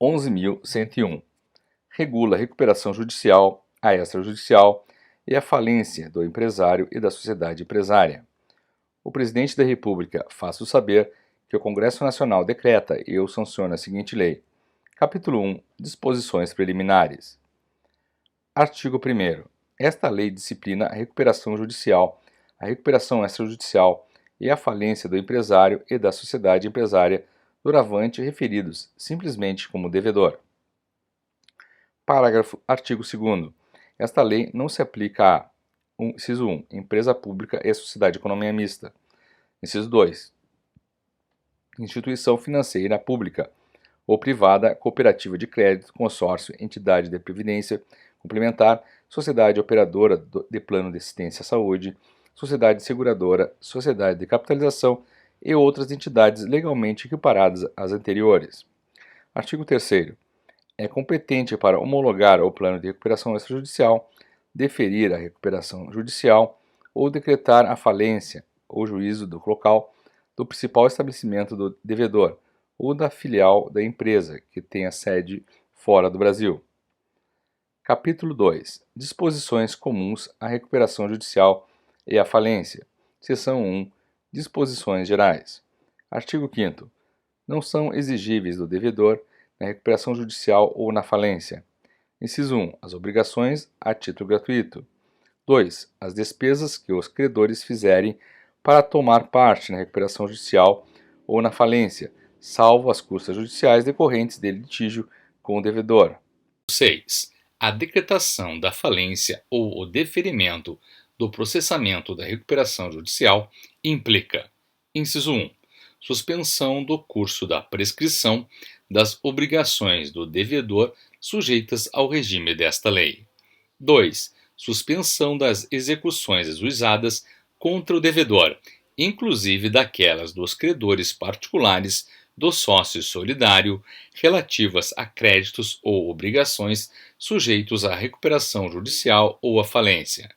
11.101. Regula a recuperação judicial, a extrajudicial e a falência do empresário e da sociedade empresária. O Presidente da República faz-o saber que o Congresso Nacional decreta e eu sanciono a seguinte lei. Capítulo 1. Disposições preliminares. Artigo 1º. Esta lei disciplina a recuperação judicial, a recuperação extrajudicial e a falência do empresário e da sociedade empresária doravante referidos simplesmente como devedor. Artigo 2º. Esta lei não se aplica a inciso 1. Empresa pública e sociedade de economia mista. Inciso 2. Instituição financeira pública ou privada, cooperativa de crédito, consórcio, entidade de previdência complementar, sociedade operadora de plano de assistência à saúde, sociedade seguradora, sociedade de capitalização e outras entidades legalmente equiparadas às anteriores. Artigo 3º. É competente para homologar o plano de recuperação extrajudicial, deferir a recuperação judicial ou decretar a falência ou juízo do local do principal estabelecimento do devedor ou da filial da empresa que tenha sede fora do Brasil. Capítulo 2. Disposições comuns à recuperação judicial e à falência. Seção 1. Disposições gerais. Artigo 5º. Não são exigíveis do devedor na recuperação judicial ou na falência. Inciso 1. As obrigações a título gratuito. 2. As despesas que os credores fizerem para tomar parte na recuperação judicial ou na falência, salvo as custas judiciais decorrentes de litígio com o devedor. 6. A decretação da falência ou o deferimento do processamento da recuperação judicial implica: inciso 1. Suspensão do curso da prescrição das obrigações do devedor sujeitas ao regime desta lei. 2. Suspensão das execuções ajuizadas contra o devedor, inclusive daquelas dos credores particulares do sócio solidário relativas a créditos ou obrigações sujeitos à recuperação judicial ou à falência.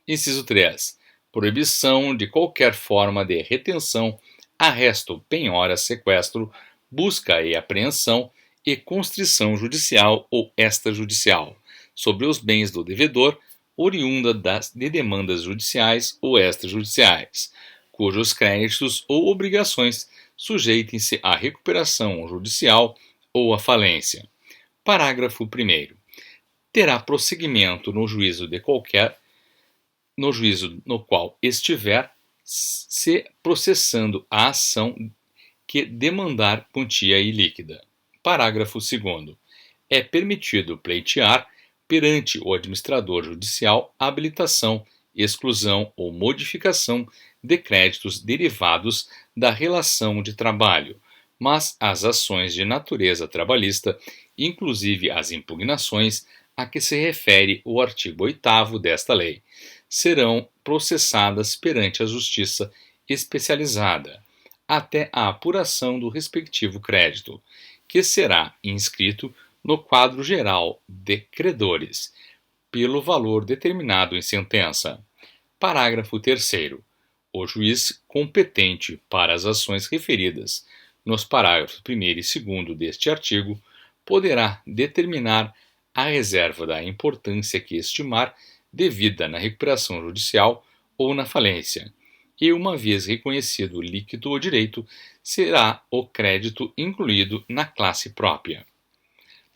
Inciso 3. Proibição de qualquer forma de retenção, arresto, penhora, sequestro, busca e apreensão e constrição judicial ou extrajudicial sobre os bens do devedor, oriunda de demandas judiciais ou extrajudiciais, cujos créditos ou obrigações sujeitem-se à recuperação judicial ou à falência. Parágrafo 1º. Terá prosseguimento no juízo no qual estiver se processando a ação que demandar quantia ilíquida. Parágrafo 2º. É permitido pleitear perante o administrador judicial habilitação, exclusão ou modificação de créditos derivados da relação de trabalho, mas as ações de natureza trabalhista, inclusive as impugnações a que se refere o artigo 8º desta lei, serão processadas perante a Justiça especializada, até a apuração do respectivo crédito, que será inscrito no quadro geral de credores, pelo valor determinado em sentença. Parágrafo 3º. O juiz competente para as ações referidas nos parágrafos 1º e 2º deste artigo poderá determinar a reserva da importância que estimar devida na recuperação judicial ou na falência, e uma vez reconhecido líquido o direito, será o crédito incluído na classe própria.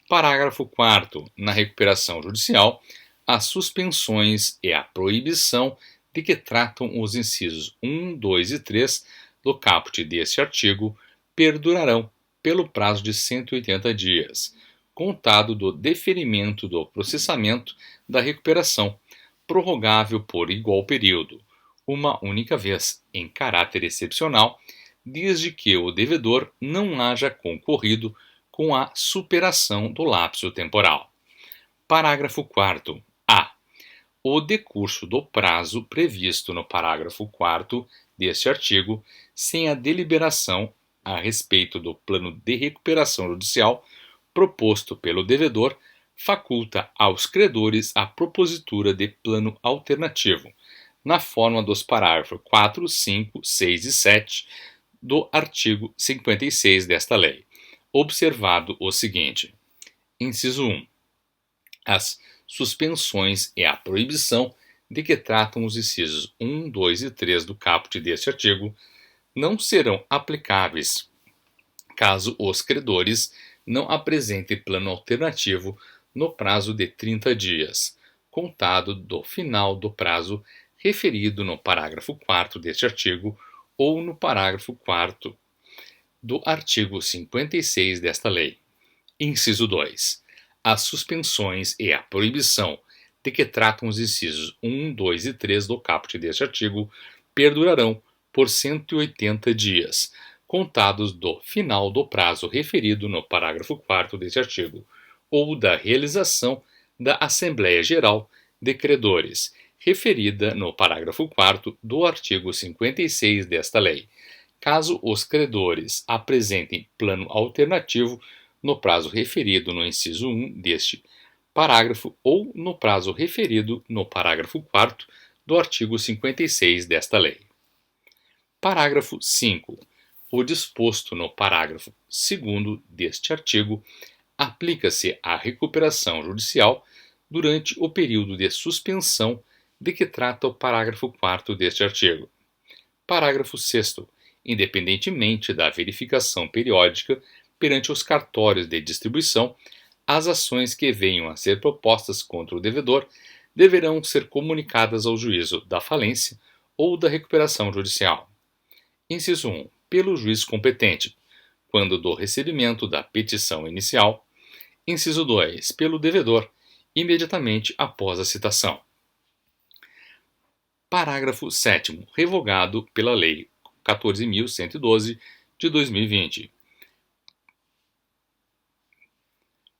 Parágrafo 4º. Na recuperação judicial, as suspensões e a proibição de que tratam os incisos 1, 2 e 3 do caput deste artigo perdurarão pelo prazo de 180 dias, contado do deferimento do processamento da recuperação, prorrogável por igual período, uma única vez, em caráter excepcional, desde que o devedor não haja concorrido com a superação do lapso temporal. Parágrafo 4º. A. O decurso do prazo previsto no parágrafo 4º deste artigo, sem a deliberação a respeito do plano de recuperação judicial proposto pelo devedor, faculta aos credores a propositura de plano alternativo, na forma dos parágrafos 4, 5, 6 e 7 do artigo 56 desta lei, observado o seguinte: inciso 1. As suspensões e a proibição de que tratam os incisos 1, 2 e 3 do caput deste artigo não serão aplicáveis caso os credores não apresentem plano alternativo no prazo de 30 dias, contado do final do prazo referido no parágrafo 4º deste artigo ou no parágrafo 4º do artigo 56 desta lei. Inciso 2. As suspensões e a proibição de que tratam os incisos 1, 2 e 3 do caput deste artigo perdurarão por 180 dias, contados do final do prazo referido no parágrafo 4º deste artigo, ou da realização da Assembleia Geral de Credores, referida no parágrafo 4º do artigo 56 desta lei, caso os credores apresentem plano alternativo no prazo referido no inciso 1 deste parágrafo ou no prazo referido no parágrafo 4º do artigo 56 desta lei. Parágrafo 5. O disposto no parágrafo 2º deste artigo aplica-se à recuperação judicial durante o período de suspensão de que trata o parágrafo 4º deste artigo. Parágrafo 6º. Independentemente da verificação periódica perante os cartórios de distribuição, as ações que venham a ser propostas contra o devedor deverão ser comunicadas ao juízo da falência ou da recuperação judicial. Inciso 1. Pelo juiz competente, quando do recebimento da petição inicial. Inciso 2. Pelo devedor, imediatamente após a citação. Parágrafo 7º. Revogado pela Lei 14.112 de 2020.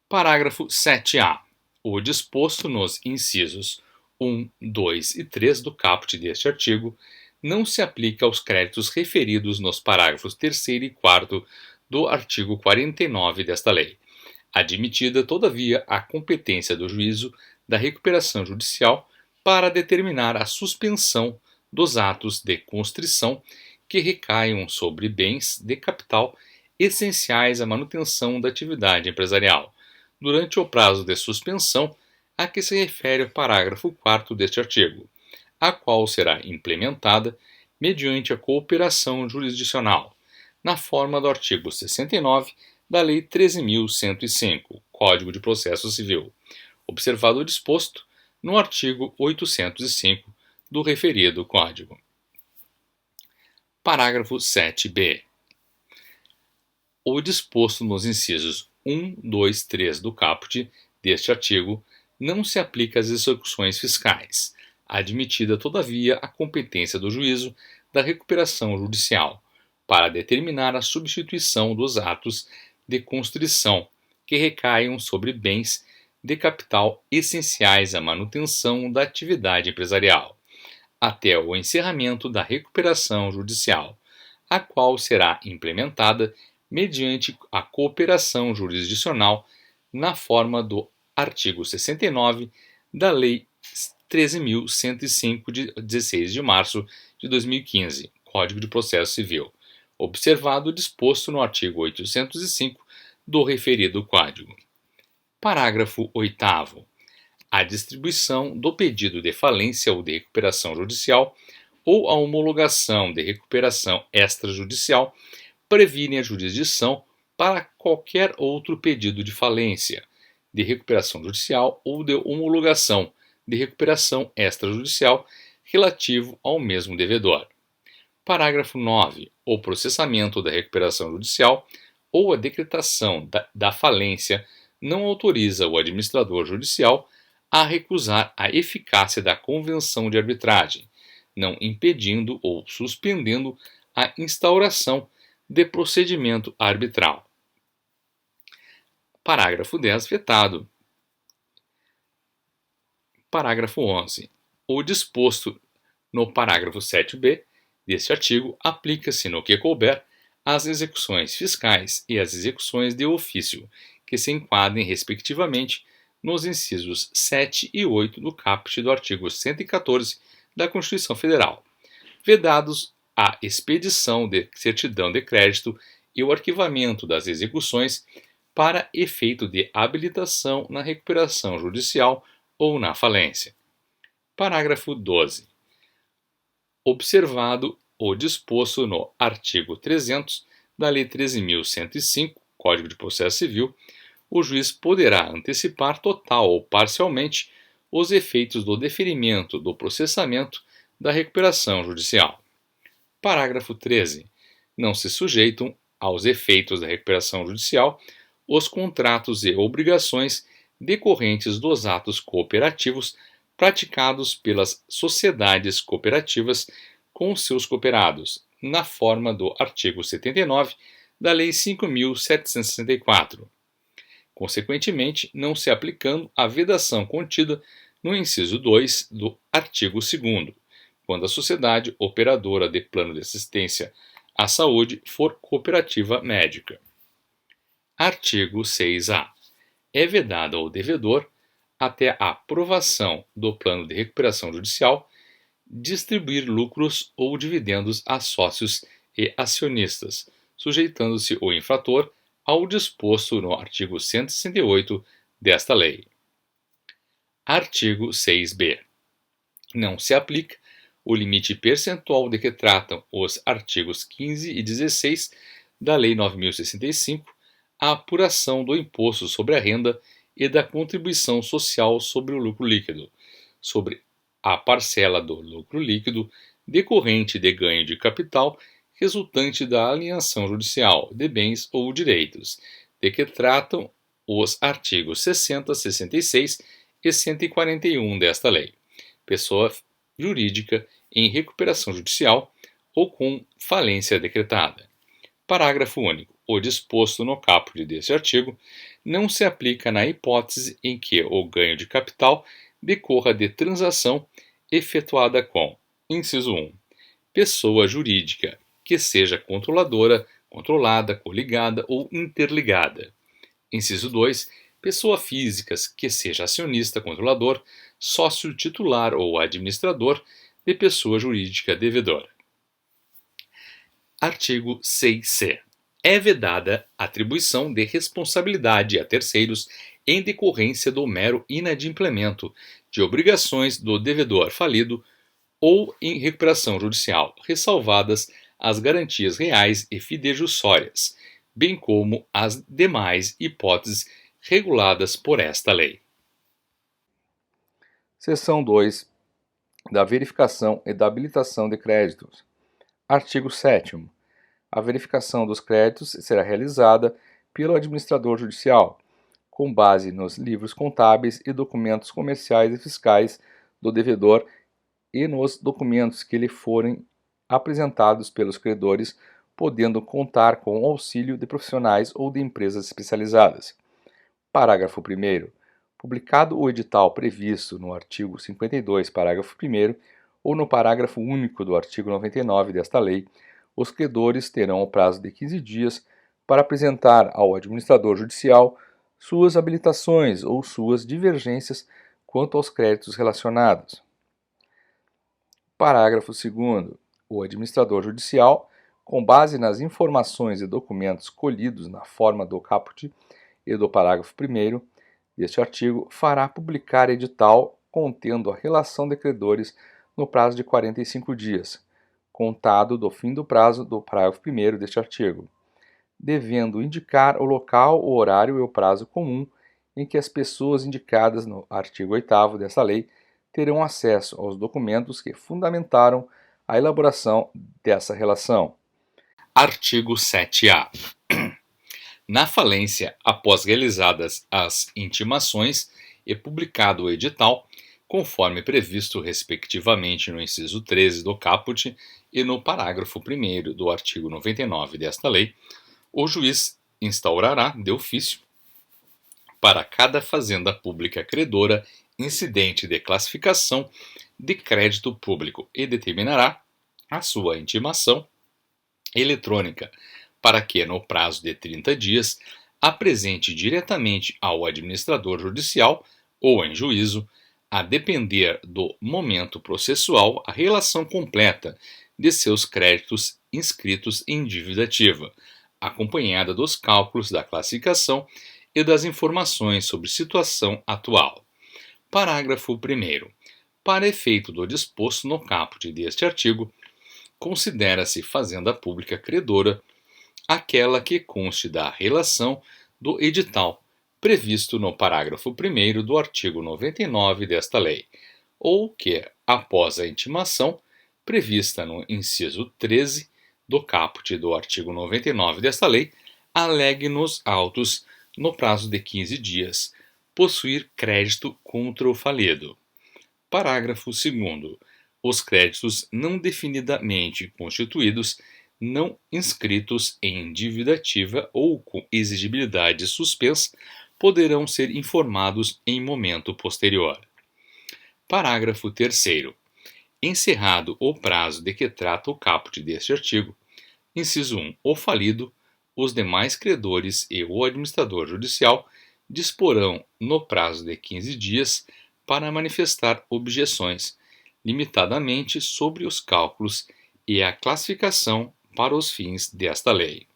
Parágrafo 7A. O disposto nos incisos 1, 2 e 3 do caput deste artigo não se aplica aos créditos referidos nos parágrafos 3º e 4º do artigo 49 desta lei, admitida, todavia, a competência do juízo da recuperação judicial para determinar a suspensão dos atos de constrição que recaiam sobre bens de capital essenciais à manutenção da atividade empresarial, durante o prazo de suspensão a que se refere o parágrafo 4º deste artigo, a qual será implementada mediante a cooperação jurisdicional, na forma do artigo 69 da Lei 13.105, Código de Processo Civil, observado o disposto no artigo 805 do referido Código. Parágrafo 7b. O disposto nos incisos 1, 2, 3 do caput deste artigo não se aplica às execuções fiscais, admitida, todavia, a competência do juízo da recuperação judicial para determinar a substituição dos atos de constrição que recaiam sobre bens de capital essenciais à manutenção da atividade empresarial, até o encerramento da recuperação judicial, a qual será implementada mediante a cooperação jurisdicional na forma do artigo 69 da Lei 13.105 de 16 de março de 2015, Código de Processo Civil, observado o disposto no artigo 805 do referido Código. Parágrafo 8º. A distribuição do pedido de falência ou de recuperação judicial ou a homologação de recuperação extrajudicial previne a jurisdição para qualquer outro pedido de falência, de recuperação judicial ou de homologação de recuperação extrajudicial relativo ao mesmo devedor. Parágrafo 9. O processamento da recuperação judicial ou a decretação da falência não autoriza o administrador judicial a recusar a eficácia da convenção de arbitragem, não impedindo ou suspendendo a instauração de procedimento arbitral. Parágrafo 10 vetado. Parágrafo 11. O disposto no parágrafo 7b deste artigo aplica-se no que couber às execuções fiscais e às execuções de ofício, que se enquadrem respectivamente nos incisos 7 e 8 do caput do artigo 114 da Constituição Federal, vedados a expedição de certidão de crédito e o arquivamento das execuções para efeito de habilitação na recuperação judicial ou na falência. Parágrafo 12. Observado o disposto no artigo 300 da Lei 13.105, Código de Processo Civil, o juiz poderá antecipar total ou parcialmente os efeitos do deferimento do processamento da recuperação judicial. Parágrafo 13. Não se sujeitam aos efeitos da recuperação judicial os contratos e obrigações decorrentes dos atos cooperativos praticados pelas sociedades cooperativas com seus cooperados, na forma do artigo 79 da Lei 5.764. Consequentemente, não se aplicando a vedação contida no inciso 2 do artigo 2º, quando a sociedade operadora de plano de assistência à saúde for cooperativa médica. Artigo 6-A. É vedado ao devedor, até a aprovação do plano de recuperação judicial, distribuir lucros ou dividendos a sócios e acionistas, sujeitando-se o infrator ao disposto no artigo 168 desta lei. Artigo 6-B. Não se aplica o limite percentual de que tratam os artigos 15 e 16 da Lei 9.065 à apuração do imposto sobre a renda e da contribuição social sobre o lucro líquido, sobre a parcela do lucro líquido decorrente de ganho de capital resultante da alienação judicial de bens ou direitos, de que tratam os artigos 60, 66 e 141 desta lei. Pessoa jurídica em recuperação judicial ou com falência decretada. Parágrafo único. O disposto no caput deste artigo não se aplica na hipótese em que o ganho de capital decorra de transação efetuada com: inciso 1. Pessoa jurídica que seja controladora, controlada, coligada ou interligada. Inciso 2. Pessoa física que seja acionista, controlador, sócio titular ou administrador de pessoa jurídica devedora. Artigo 6-C. É vedada a atribuição de responsabilidade a terceiros em decorrência do mero inadimplemento de obrigações do devedor falido ou em recuperação judicial, ressalvadas as garantias reais e fidejussórias, bem como as demais hipóteses reguladas por esta lei. Seção 2. Da verificação e da habilitação de créditos. Artigo 7º. A verificação dos créditos será realizada pelo administrador judicial, com base nos livros contábeis e documentos comerciais e fiscais do devedor e nos documentos que lhe forem apresentados pelos credores, podendo contar com o auxílio de profissionais ou de empresas especializadas. Parágrafo 1º. Publicado o edital previsto no artigo 52, parágrafo 1º, ou no parágrafo único do artigo 99 desta lei, os credores terão o prazo de 15 dias para apresentar ao administrador judicial suas habilitações ou suas divergências quanto aos créditos relacionados. Parágrafo 2º. O administrador judicial, com base nas informações e documentos colhidos na forma do caput e do parágrafo 1º deste artigo, fará publicar edital contendo a relação de credores no prazo de 45 dias, contado do fim do prazo do parágrafo 1º deste artigo, devendo indicar o local, o horário e o prazo comum em que as pessoas indicadas no artigo 8º dessa lei terão acesso aos documentos que fundamentaram a elaboração dessa relação. Artigo 7-A. Na falência, após realizadas as intimações e publicado o edital, conforme previsto respectivamente no inciso 13 do caput e no parágrafo 1º do artigo 99 desta lei, o juiz instaurará, de ofício, para cada fazenda pública credora incidente de classificação de crédito público e determinará a sua intimação eletrônica para que, no prazo de 30 dias, apresente diretamente ao administrador judicial ou em juízo, a depender do momento processual, a relação completa de seus créditos inscritos em dívida ativa, acompanhada dos cálculos da classificação e das informações sobre situação atual. Parágrafo 1º. Para efeito do disposto no caput deste artigo, considera-se fazenda pública credora aquela que conste da relação do edital previsto no parágrafo 1º do artigo 99 desta lei, ou que, após a intimação prevista no inciso 13 do caput do artigo 99 desta lei, alegue nos autos, no prazo de 15 dias, possuir crédito contra o falido. Parágrafo 2º. Os créditos não definidamente constituídos, não inscritos em dívida ativa ou com exigibilidade suspensa, poderão ser informados em momento posterior. Parágrafo 3º. Encerrado o prazo de que trata o caput deste artigo, inciso 1, o falido, os demais credores e o administrador judicial disporão, no prazo de 15 dias, para manifestar objeções, limitadamente sobre os cálculos e a classificação para os fins desta lei.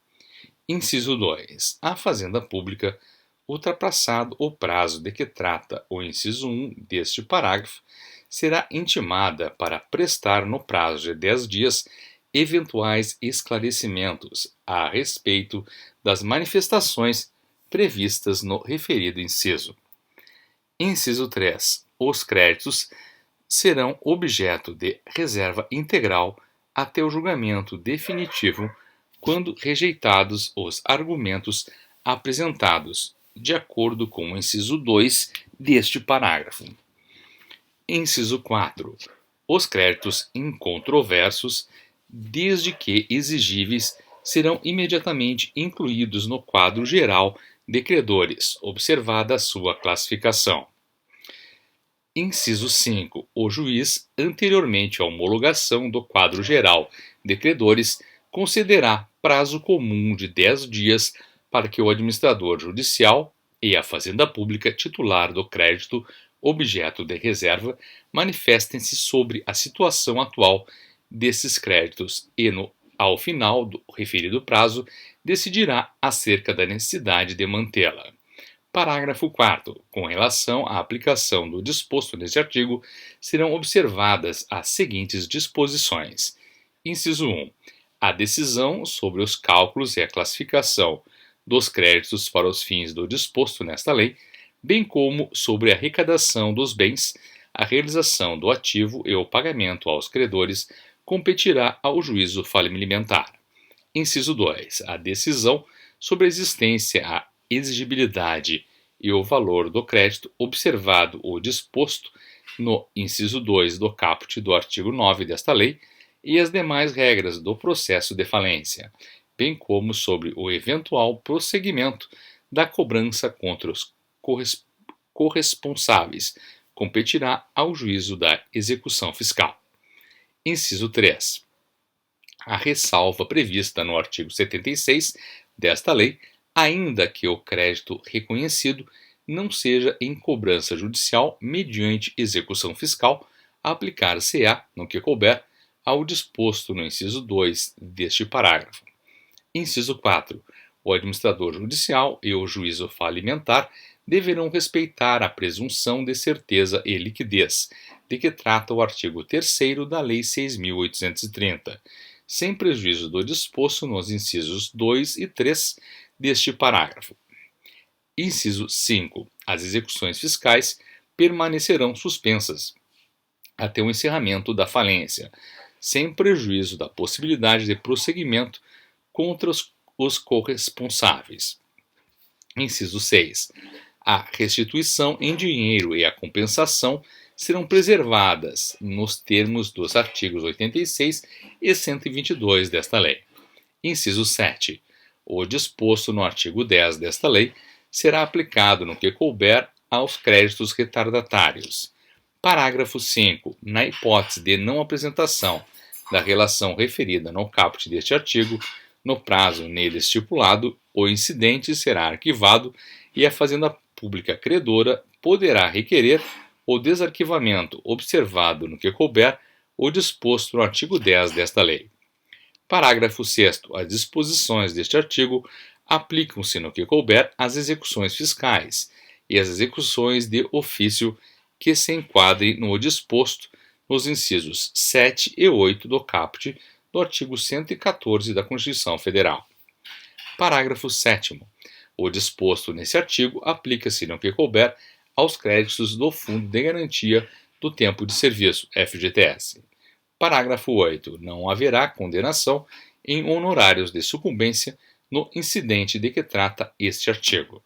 Inciso 2. A Fazenda Pública, ultrapassado o prazo de que trata o inciso 1 deste parágrafo, será intimada para prestar no prazo de 10 dias eventuais esclarecimentos a respeito das manifestações previstas no referido inciso. Inciso 3. Os créditos serão objeto de reserva integral até o julgamento definitivo quando rejeitados os argumentos apresentados, de acordo com o inciso 2 deste parágrafo. Inciso 4. Os créditos incontroversos, desde que exigíveis, serão imediatamente incluídos no quadro geral de credores, observada a sua classificação. Inciso 5. O juiz, anteriormente à homologação do quadro geral de credores, concederá prazo comum de 10 dias para que o administrador judicial e a Fazenda Pública titular do crédito objeto de reserva manifestem-se sobre a situação atual desses créditos e, ao final do referido prazo, decidirá acerca da necessidade de mantê-la. Parágrafo 4º. Com relação à aplicação do disposto neste artigo, serão observadas as seguintes disposições. Inciso 1. A decisão sobre os cálculos e a classificação dos créditos para os fins do disposto nesta lei, bem como sobre a arrecadação dos bens, a realização do ativo e o pagamento aos credores, competirá ao juízo falimentar. Inciso 2. A decisão sobre a existência, a exigibilidade e o valor do crédito, observado o disposto no inciso 2 do caput do artigo 9 desta lei, e as demais regras do processo de falência, bem como sobre o eventual prosseguimento da cobrança contra os corresponsáveis, competirá ao juízo da execução fiscal. Inciso 3. A ressalva prevista no artigo 76 desta lei, ainda que o crédito reconhecido não seja em cobrança judicial mediante execução fiscal, aplicar-se-á, no que couber, ao disposto no inciso 2 deste parágrafo. Inciso 4. O administrador judicial e o juízo falimentar deverão respeitar a presunção de certeza e liquidez, de que trata o artigo 3º da Lei 6.830, sem prejuízo do disposto nos incisos 2 e 3 deste parágrafo. Inciso 5. As execuções fiscais permanecerão suspensas até o encerramento da falência, sem prejuízo da possibilidade de prosseguimento contra os corresponsáveis. Inciso 6. A restituição em dinheiro e a compensação serão preservadas nos termos dos artigos 86 e 122 desta lei. Inciso 7. O disposto no artigo 10 desta lei será aplicado no que couber aos créditos retardatários. Parágrafo 5. Na hipótese de não apresentação da relação referida no caput deste artigo, no prazo nele estipulado, o incidente será arquivado e a Fazenda Pública credora poderá requerer o desarquivamento, observado no que couber o disposto no artigo 10 desta lei. Parágrafo 6º. As disposições deste artigo aplicam-se no que couber às execuções fiscais e às execuções de ofício que se enquadrem no disposto nos incisos 7 e 8 do caput do artigo 114 da Constituição Federal. Parágrafo 7º. O disposto nesse artigo aplica-se no que couber aos créditos do Fundo de Garantia do Tempo de Serviço, FGTS. Parágrafo 8º. Não haverá condenação em honorários de sucumbência no incidente de que trata este artigo.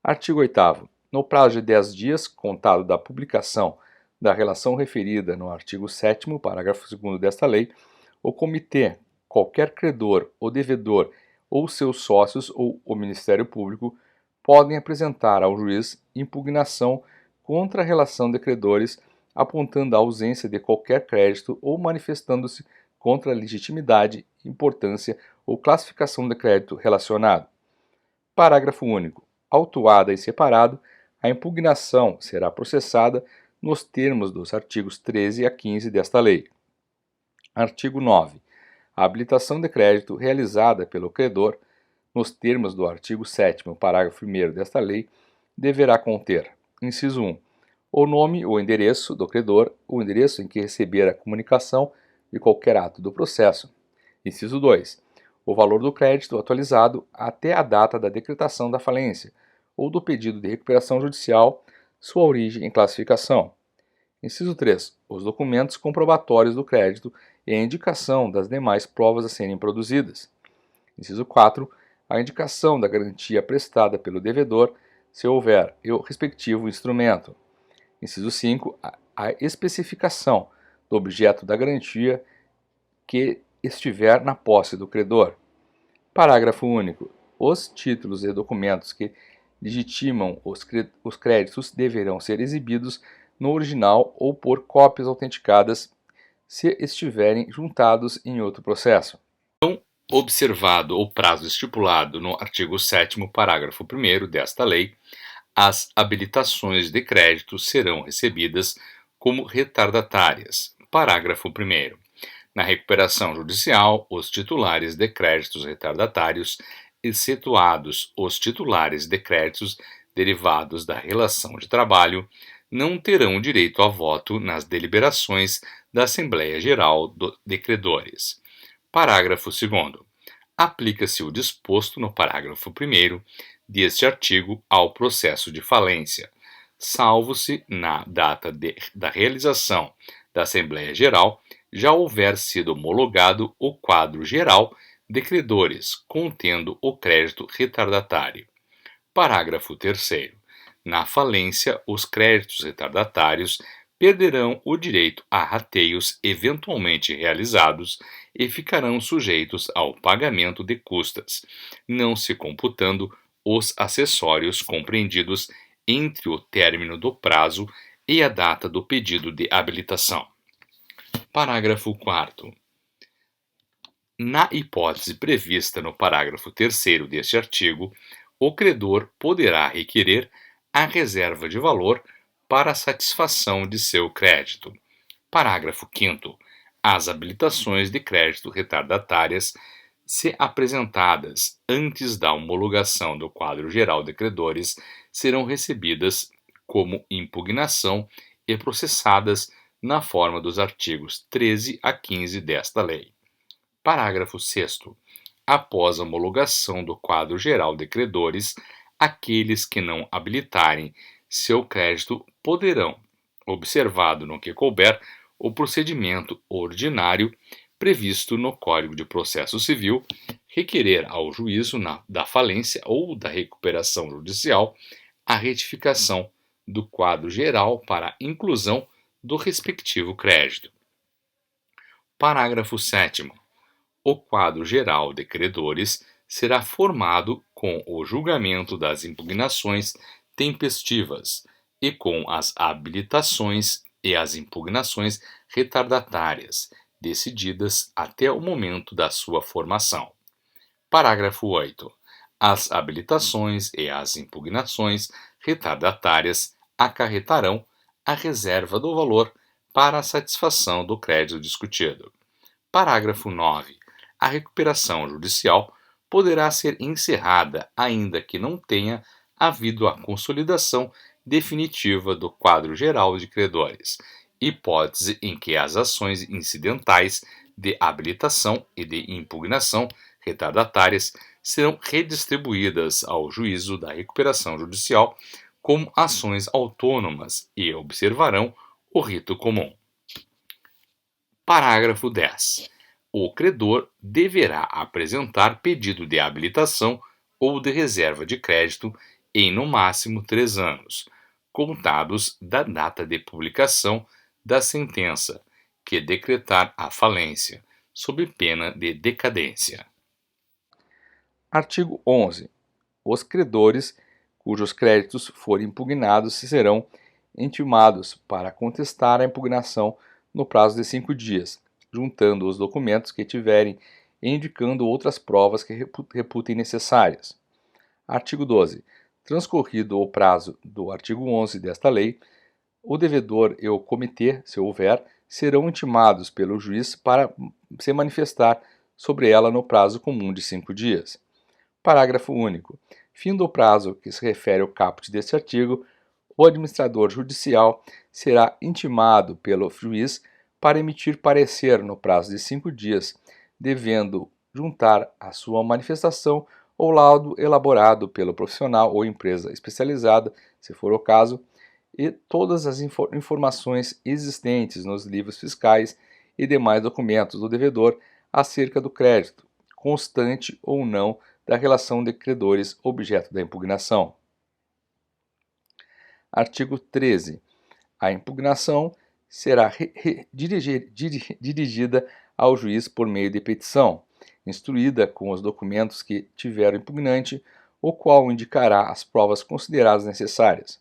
Artigo 8º. No prazo de 10 dias, contado da publicação da relação referida no artigo 7º, parágrafo 2º desta lei, o comitê, qualquer credor ou devedor ou seus sócios ou o Ministério Público podem apresentar ao juiz impugnação contra a relação de credores, apontando a ausência de qualquer crédito ou manifestando-se contra a legitimidade, importância ou classificação de crédito relacionado. Parágrafo único. Autuada e separado, a impugnação será processada nos termos dos artigos 13 a 15 desta lei. Artigo 9. A habilitação de crédito realizada pelo credor, nos termos do artigo 7º, parágrafo 1º desta lei, deverá conter: inciso 1. O nome ou endereço do credor, o endereço em que receber a comunicação de qualquer ato do processo. Inciso 2. O valor do crédito atualizado até a data da decretação da falência ou do pedido de recuperação judicial, sua origem e classificação. Inciso 3. Os documentos comprobatórios do crédito e a indicação das demais provas a serem produzidas. Inciso 4. A indicação da garantia prestada pelo devedor, se houver, e o respectivo instrumento. Inciso 5. A especificação do objeto da garantia que estiver na posse do credor. Parágrafo único. Os títulos e documentos que legitimam os créditos deverão ser exibidos no original ou por cópias autenticadas se estiverem juntados em outro processo. Observado o prazo estipulado no artigo 7º, parágrafo 1º desta lei, as habilitações de crédito serão recebidas como retardatárias. Parágrafo 1º. Na recuperação judicial, os titulares de créditos retardatários, excetuados os titulares de créditos derivados da relação de trabalho, não terão direito a voto nas deliberações da Assembleia Geral de Credores. Parágrafo 2º. Aplica-se o disposto no parágrafo 1º deste artigo ao processo de falência, salvo-se na data da realização da Assembleia Geral já houver sido homologado o quadro geral de credores contendo o crédito retardatário. Parágrafo 3º. Na falência, os créditos retardatários perderão o direito a rateios eventualmente realizados e ficarão sujeitos ao pagamento de custas, não se computando os acessórios compreendidos entre o término do prazo e a data do pedido de habilitação. Parágrafo 4º. Na hipótese prevista no parágrafo 3º deste artigo, o credor poderá requerer a reserva de valor para a satisfação de seu crédito. Parágrafo 5º. As habilitações de crédito retardatárias, se apresentadas antes da homologação do quadro geral de credores, serão recebidas como impugnação e processadas na forma dos artigos 13 a 15 desta lei. Parágrafo 6º. Após a homologação do quadro geral de credores, aqueles que não habilitarem seu crédito poderão, observado no que couber o procedimento ordinário previsto no Código de Processo Civil, requerer ao juízo da falência ou da recuperação judicial a retificação do quadro geral para a inclusão do respectivo crédito. Parágrafo 7º. O quadro geral de credores será formado com o julgamento das impugnações tempestivas e com as habilitações e as impugnações retardatárias, decididas até o momento da sua formação. Parágrafo 8º. As habilitações e as impugnações retardatárias acarretarão a reserva do valor para a satisfação do crédito discutido. Parágrafo 9. A recuperação judicial poderá ser encerrada ainda que não tenha havido a consolidação definitiva do quadro geral de credores, hipótese em que as ações incidentais de habilitação e de impugnação retardatárias serão redistribuídas ao juízo da recuperação judicial como ações autônomas e observarão o rito comum. Parágrafo 10. O credor deverá apresentar pedido de habilitação ou de reserva de crédito em no máximo 3 anos, contados da data de publicação da sentença que decretar a falência, sob pena de decadência. Artigo 11. Os credores cujos créditos forem impugnados serão intimados para contestar a impugnação no prazo de 5 dias, juntando os documentos que tiverem e indicando outras provas que reputem necessárias. Artigo 12. Transcorrido o prazo do artigo 11 desta lei, o devedor e o comitê, se houver, serão intimados pelo juiz para se manifestar sobre ela no prazo comum de 5 dias. Parágrafo único. Findo o prazo que se refere ao caput deste artigo, o administrador judicial será intimado pelo juiz para emitir parecer no prazo de 5 dias, devendo juntar à sua manifestação o laudo elaborado pelo profissional ou empresa especializada, se for o caso, e todas as informações existentes nos livros fiscais e demais documentos do devedor acerca do crédito, constante ou não, da relação de credores objeto da impugnação. Artigo 13. A impugnação será dirigida ao juiz por meio de petição, instruída com os documentos que tiver o impugnante, o qual indicará as provas consideradas necessárias.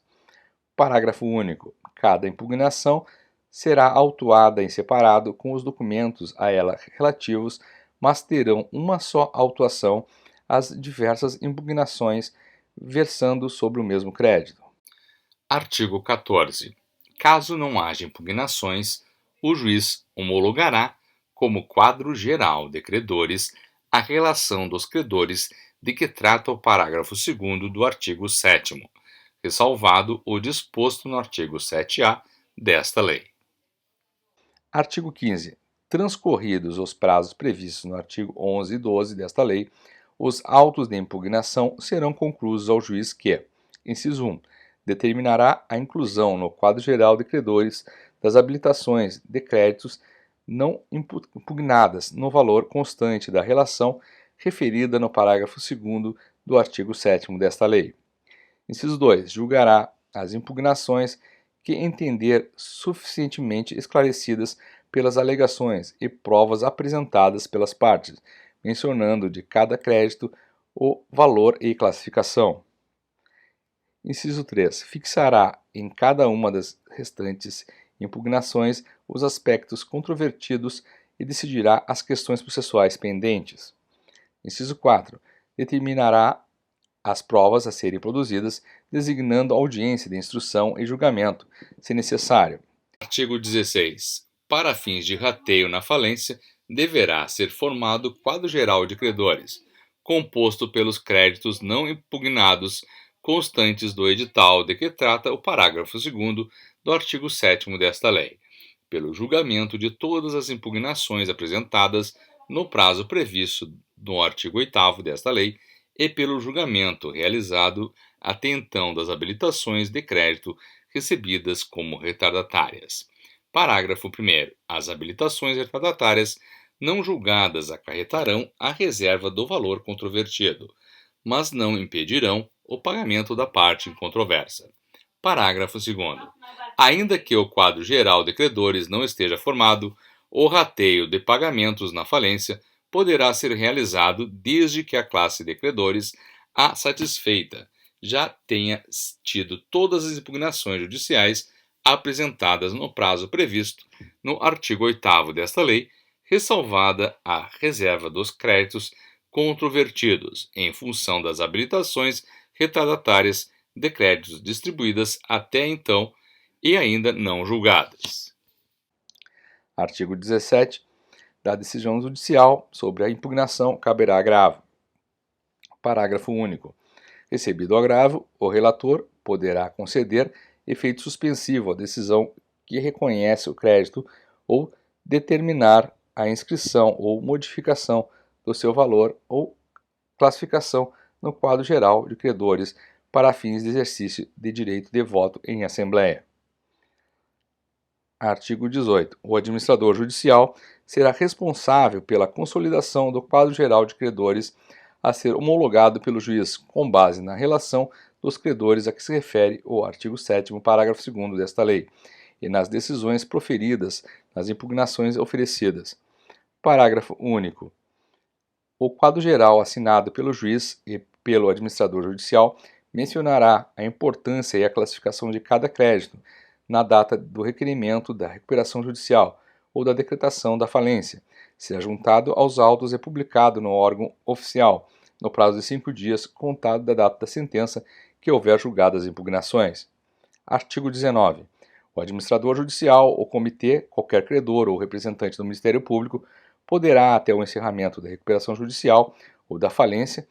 Parágrafo único. Cada impugnação será autuada em separado com os documentos a ela relativos, mas terão uma só autuação as diversas impugnações versando sobre o mesmo crédito. Artigo 14. Caso não haja impugnações, o juiz homologará, como quadro geral de credores, a relação dos credores de que trata o parágrafo 2º do artigo 7º, ressalvado o disposto no artigo 7A desta lei. Artigo 15. Transcorridos os prazos previstos no artigo 11 e 12 desta lei, os autos de impugnação serão concluídos ao juiz que, inciso 1, determinará a inclusão no quadro geral de credores das habilitações de créditos não impugnadas no valor constante da relação referida no parágrafo 2º do artigo 7º desta lei. Inciso 2. Julgará as impugnações que entender suficientemente esclarecidas pelas alegações e provas apresentadas pelas partes, mencionando de cada crédito o valor e classificação. Inciso 3. Fixará em cada uma das restantes impugnações os aspectos controvertidos e decidirá as questões processuais pendentes. Inciso 4. Determinará as provas a serem produzidas, designando audiência de instrução e julgamento, se necessário. Artigo 16. Para fins de rateio na falência, deverá ser formado quadro geral de credores, composto pelos créditos não impugnados constantes do edital de que trata o parágrafo 2º do artigo 7º desta lei, pelo julgamento de todas as impugnações apresentadas no prazo previsto no artigo 8º desta lei e pelo julgamento realizado até então das habilitações de crédito recebidas como retardatárias. Parágrafo 1º. As habilitações retardatárias não julgadas acarretarão a reserva do valor controvertido, mas não impedirão o pagamento da parte em controvérsia. Parágrafo 2º. Ainda que o quadro geral de credores não esteja formado, o rateio de pagamentos na falência poderá ser realizado desde que a classe de credores a satisfeita já tenha tido todas as impugnações judiciais apresentadas no prazo previsto no artigo 8º desta lei, ressalvada a reserva dos créditos controvertidos em função das habilitações retardatárias de créditos distribuídas até então e ainda não julgadas. Artigo 17. da decisão judicial sobre a impugnação caberá agravo. Parágrafo único. Recebido o agravo, o relator poderá conceder efeito suspensivo à decisão que reconhece o crédito ou determinar a inscrição ou modificação do seu valor ou classificação no quadro geral de credores para fins de exercício de direito de voto em assembleia. Artigo 18. O administrador judicial será responsável pela consolidação do quadro geral de credores a ser homologado pelo juiz com base na relação dos credores a que se refere o artigo 7º, parágrafo 2º desta lei, e nas decisões proferidas nas impugnações oferecidas. Parágrafo único. O quadro geral assinado pelo juiz e pelo administrador judicial mencionará a importância e a classificação de cada crédito na data do requerimento da recuperação judicial ou da decretação da falência, será juntado aos autos e publicado no órgão oficial, no prazo de 5 dias, contado da data da sentença que houver julgado as impugnações. Artigo 19. O administrador judicial, o comitê, qualquer credor ou representante do Ministério Público poderá, até o encerramento da recuperação judicial ou da falência,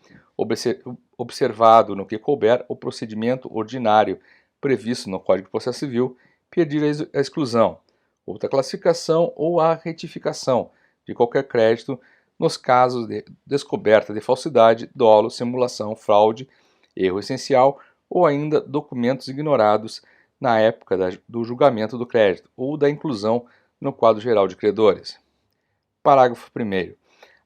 observado no que couber o procedimento ordinário previsto no Código de Processo Civil, pedir a exclusão, outra classificação ou a retificação de qualquer crédito nos casos de descoberta de falsidade, dolo, simulação, fraude, erro essencial ou ainda documentos ignorados na época do julgamento do crédito ou da inclusão no quadro geral de credores. Parágrafo 1º.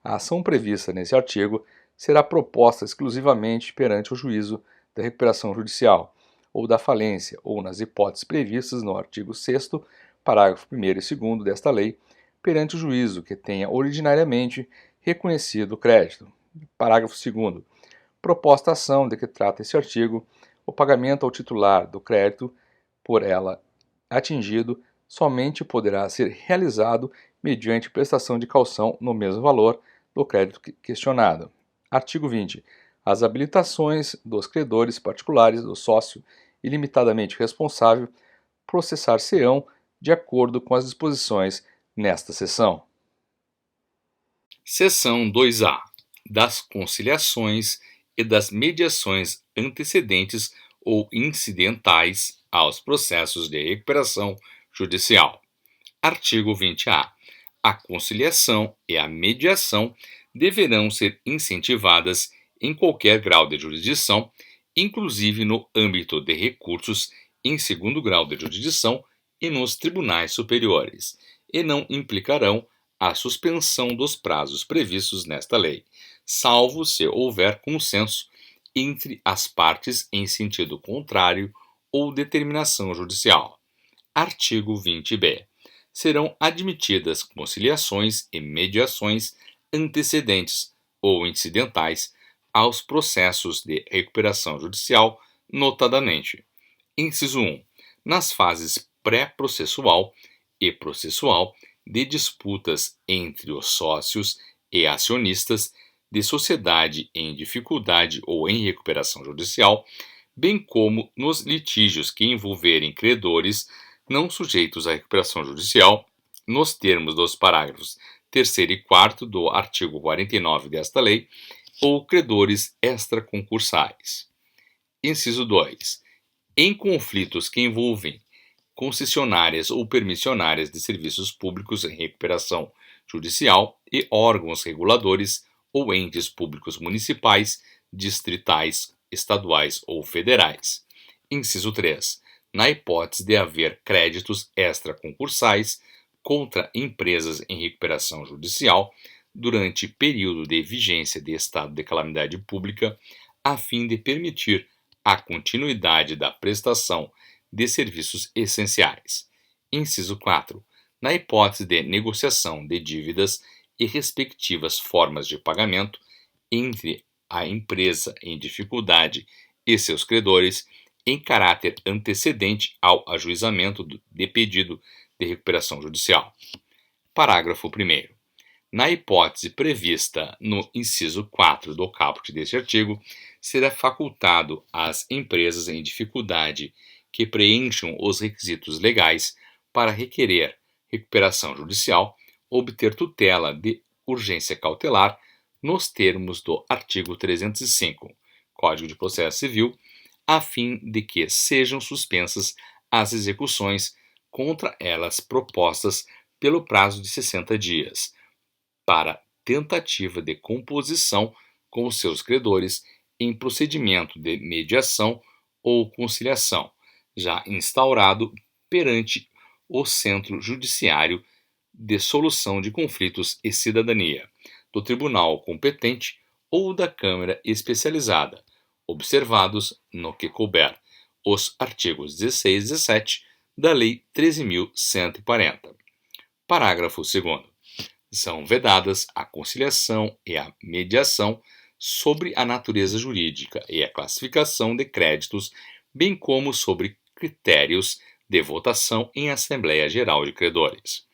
A ação prevista nesse artigo será proposta exclusivamente perante o juízo da recuperação judicial ou da falência ou nas hipóteses previstas no artigo 6º, parágrafo 1º e 2º desta lei, perante o juízo que tenha originariamente reconhecido o crédito. Parágrafo 2º. Proposta a ação de que trata esse artigo, o pagamento ao titular do crédito por ela atingido somente poderá ser realizado mediante prestação de caução no mesmo valor do crédito questionado. Artigo 20. As habilitações dos credores particulares do sócio ilimitadamente responsável processar-se-ão de acordo com as disposições nesta seção. Seção 2A. Das conciliações e das mediações antecedentes ou incidentais aos processos de recuperação judicial. Artigo 20-A. A conciliação e a mediação deverão ser incentivadas em qualquer grau de jurisdição, inclusive no âmbito de recursos em segundo grau de jurisdição e nos tribunais superiores, e não implicarão a suspensão dos prazos previstos nesta lei, salvo se houver consenso entre as partes em sentido contrário ou determinação judicial. Artigo 20b. Serão admitidas conciliações e mediações antecedentes ou incidentais aos processos de recuperação judicial, notadamente: inciso 1. Nas fases pré-processual e processual de disputas entre os sócios e acionistas de sociedade em dificuldade ou em recuperação judicial, bem como nos litígios que envolverem credores não sujeitos à recuperação judicial, nos termos dos parágrafos 3º e 4º do artigo 49 desta lei, ou credores extraconcursais. Inciso 2. Em conflitos que envolvem concessionárias ou permissionárias de serviços públicos em recuperação judicial e órgãos reguladores ou entes públicos municipais, distritais, estaduais ou federais. Inciso 3. Na hipótese de haver créditos extraconcursais contra empresas em recuperação judicial durante período de vigência de estado de calamidade pública, a fim de permitir a continuidade da prestação de serviços essenciais. Inciso 4. Na hipótese de negociação de dívidas e respectivas formas de pagamento entre a empresa em dificuldade e seus credores, em caráter antecedente ao ajuizamento de pedido de recuperação judicial. Parágrafo 1º. Na hipótese prevista no inciso 4 do caput deste artigo, será facultado às empresas em dificuldade que preencham os requisitos legais para requerer recuperação judicial obter tutela de urgência cautelar nos termos do artigo 305, Código de Processo Civil, a fim de que sejam suspensas as execuções contra elas propostas pelo prazo de 60 dias, para tentativa de composição com os seus credores em procedimento de mediação ou conciliação, já instaurado perante o Centro Judiciário de Solução de Conflitos e Cidadania, do Tribunal competente ou da Câmara especializada, observados, no que couber, os artigos 16 e 17 da Lei 13.140. Parágrafo 2º. São vedadas a conciliação e a mediação sobre a natureza jurídica e a classificação de créditos, bem como sobre critérios de votação em Assembleia Geral de Credores.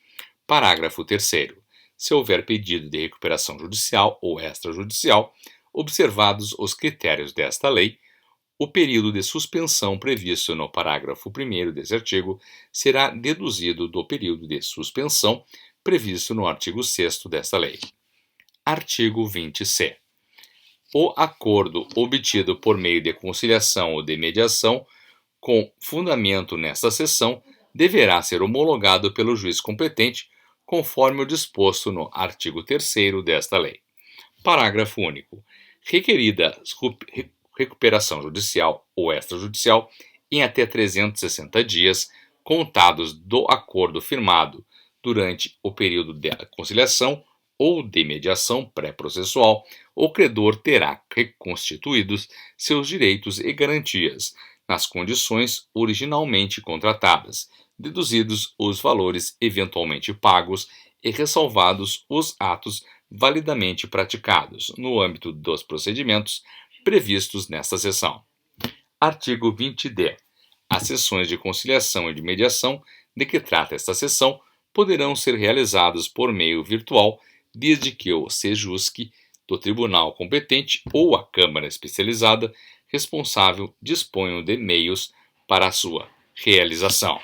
Parágrafo 3º. Se houver pedido de recuperação judicial ou extrajudicial, observados os critérios desta lei, o período de suspensão previsto no parágrafo 1º deste artigo será deduzido do período de suspensão previsto no artigo 6º desta lei. Artigo 20c. O acordo obtido por meio de conciliação ou de mediação, com fundamento nesta seção, deverá ser homologado pelo juiz competente, conforme o disposto no artigo 3º desta lei. Parágrafo único. Requerida recuperação judicial ou extrajudicial em até 360 dias, contados do acordo firmado durante o período de conciliação ou de mediação pré-processual, o credor terá reconstituídos seus direitos e garantias nas condições originalmente contratadas, deduzidos os valores eventualmente pagos e ressalvados os atos validamente praticados no âmbito dos procedimentos previstos nesta seção. Artigo 20d. As sessões de conciliação e de mediação de que trata esta seção poderão ser realizadas por meio virtual, desde que o SEJUSC do tribunal competente ou a Câmara especializada responsável disponham de meios para a sua realização.